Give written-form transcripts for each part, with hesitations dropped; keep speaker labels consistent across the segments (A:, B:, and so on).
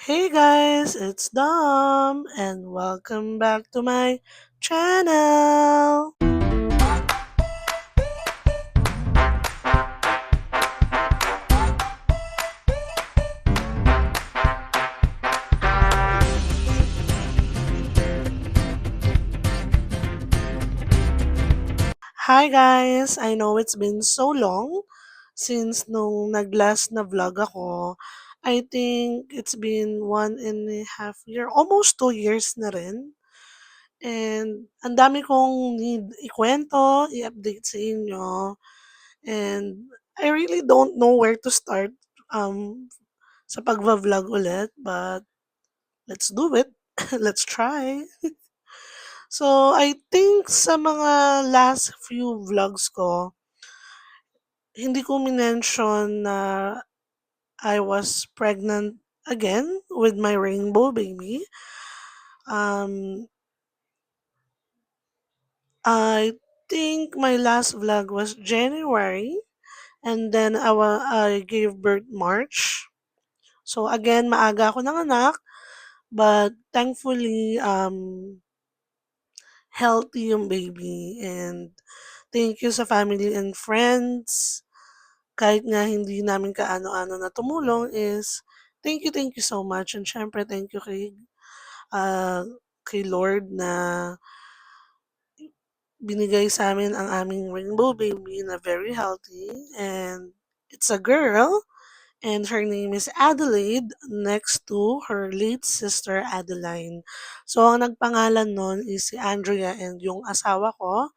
A: Hey guys, it's Dom and welcome back to my channel. Hi guys, I know it's been so long since nung nag-last na vlog ako. I think it's been 1.5 year, almost 2 years na rin. And ang dami kong need ikwento, i-update sa inyo. And I really don't know where to start sa pagva-vlog ulit, but let's do it. Let's try. So, I think sa mga last few vlogs ko, hindi ko minention na I was pregnant again with my rainbow baby. Um, I think my last vlog was January, and then I gave birth March. So again, maaga ako nanganak, but thankfully, healthy yung baby. And thank you sa family and friends. Kahit nga hindi namin kaano-ano na tumulong is thank you so much. And syempre, thank you uh, kay Lord na binigay sa amin ang aming rainbow baby na very healthy. And it's a girl. And her name is Adelaide next to her late sister Adeline. So, ang nagpangalan nun is si Andrea and yung asawa ko.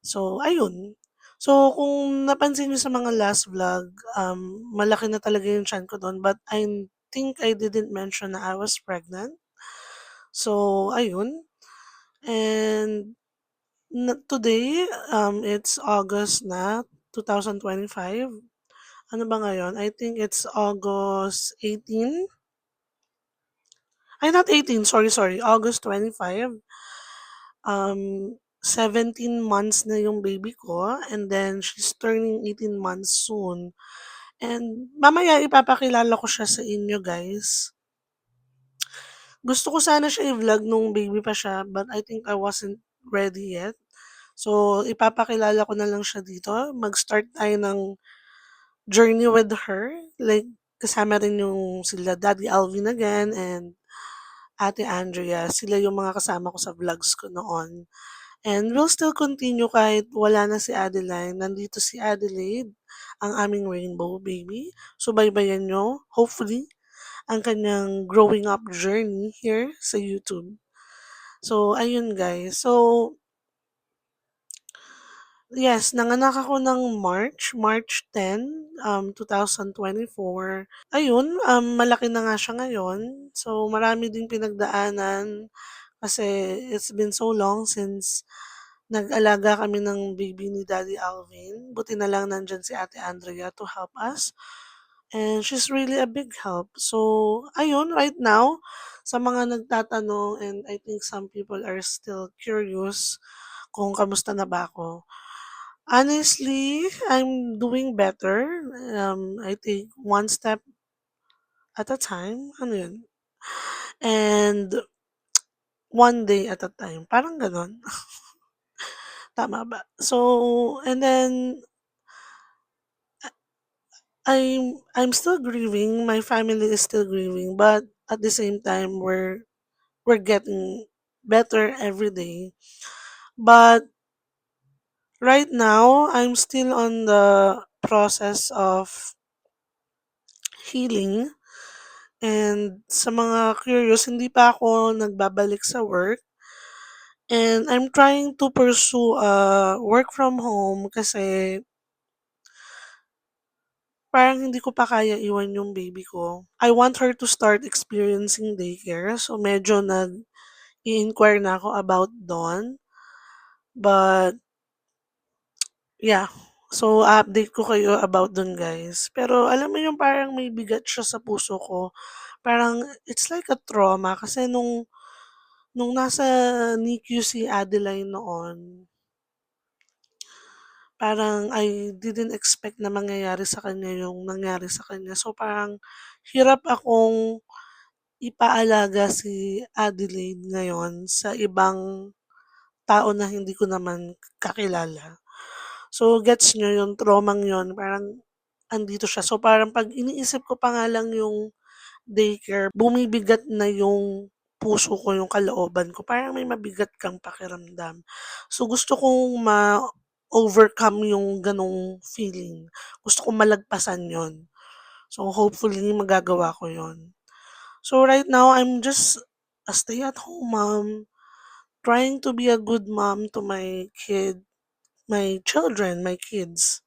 A: So, ayun. So, kung napansin niyo sa mga last vlog, malaki na talaga yung chan ko doon. But I think I didn't mention na I was pregnant. So, ayun. And today, it's August na 2025. Ano ba ngayon? I think it's August 18. Ay, not 18. Sorry. August 25. 17 months na yung baby ko. And then, she's turning 18 months soon. And mamaya ipapakilala ko siya sa inyo, guys. Gusto ko sana siya i-vlog nung baby pa siya, but I think I wasn't ready yet. So, ipapakilala ko na lang siya dito. Mag-start tayo ng journey with her. Like, kasama rin yung sila Daddy Alvin again and Ate Andrea. Sila yung mga kasama ko sa vlogs ko noon. And we'll still continue kahit wala na si Adeline. Nandito si Adelaide, ang aming rainbow baby. Subaybayan nyo, hopefully, ang kanyang growing up journey here sa YouTube. So, ayun guys. So, yes, nanganak ako ng March 10, 2024. Ayun, malaki na nga siya ngayon. So, marami ding pinagdaanan kasi it's been so long since nag-alaga kami ng baby ni Daddy Alvin. Buti na lang nandyan si Ate Andrea to help us. And she's really a big help. So, ayun, right now, sa mga nagtatanong and I think some people are still curious kung kamusta na ba ako. Honestly, I'm doing better. I take one step at a time. Ano yun? And one day at a time. Parang ganon. Tama ba? So, and then I'm still grieving. My family is still grieving, but at the same time, we're getting better every day. But right now, I'm still on the process of healing. And sa mga curious, hindi pa ako nagbabalik sa work. And I'm trying to pursue work from home kasi parang hindi ko pa kaya iwan yung baby ko. I want her to start experiencing daycare. So medyo nag-i-inquire na ako about doon. But yeah. So update ko kayo about dun guys. Pero alam mo yung parang may bigat siya sa puso ko. Parang it's like a trauma kasi nung nasa NICU si Adeline noon, parang I didn't expect na mangyayari sa kanya yung nangyari sa kanya. So parang hirap akong ipaalaga si Adelaide ngayon sa ibang tao na hindi ko naman kakilala. So, gets niyo yung traumang yun, parang andito siya. So, parang 'pag iniisip ko pa nga lang yung daycare, bumibigat na yung puso ko, yung kalooban ko. Parang may mabigat kang pakiramdam. So, gusto kong ma-overcome yung ganong feeling. Gusto kong malagpasan yon. So, hopefully, magagawa ko yon. So, right now, I'm just a stay-at-home mom, trying to be a good mom to my children, my kids,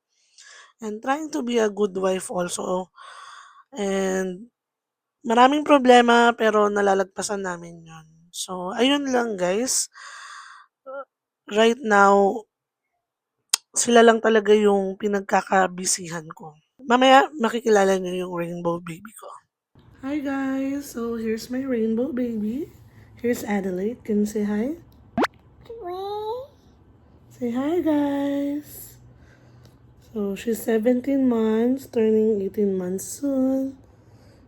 A: and trying to be a good wife also. And maraming problema pero nalalagpasan namin 'yon. So, ayun lang guys. Right now, sila lang talaga yung pinagkakabisihan ko. Mamaya makikilala niyo yung rainbow baby ko. Hi guys! So, here's my rainbow baby. Here's Adelaide. Can you say hi? Say hi guys! So, she's 17 months, turning 18 months soon.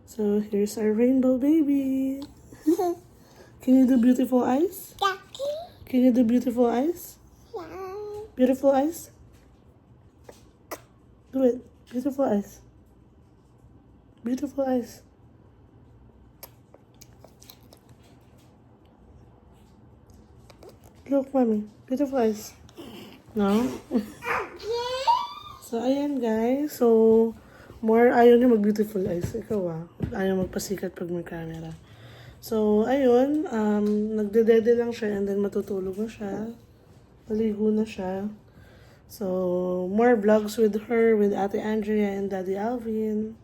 A: So, here's our rainbow baby. Can you do beautiful eyes? Can you do beautiful eyes? Beautiful eyes? Do it. Beautiful eyes. Beautiful eyes. Look, mommy. Beautiful eyes. No? So, ayan guys. So, more ayaw niya mag-beautiful eyes. Ikaw ayaw magpasikat pag may camera. So, ayun. Nagdedede lang siya and then matutulog na siya. Maligo na siya. So, more vlogs with her, with Ate Andrea and Daddy Alvin.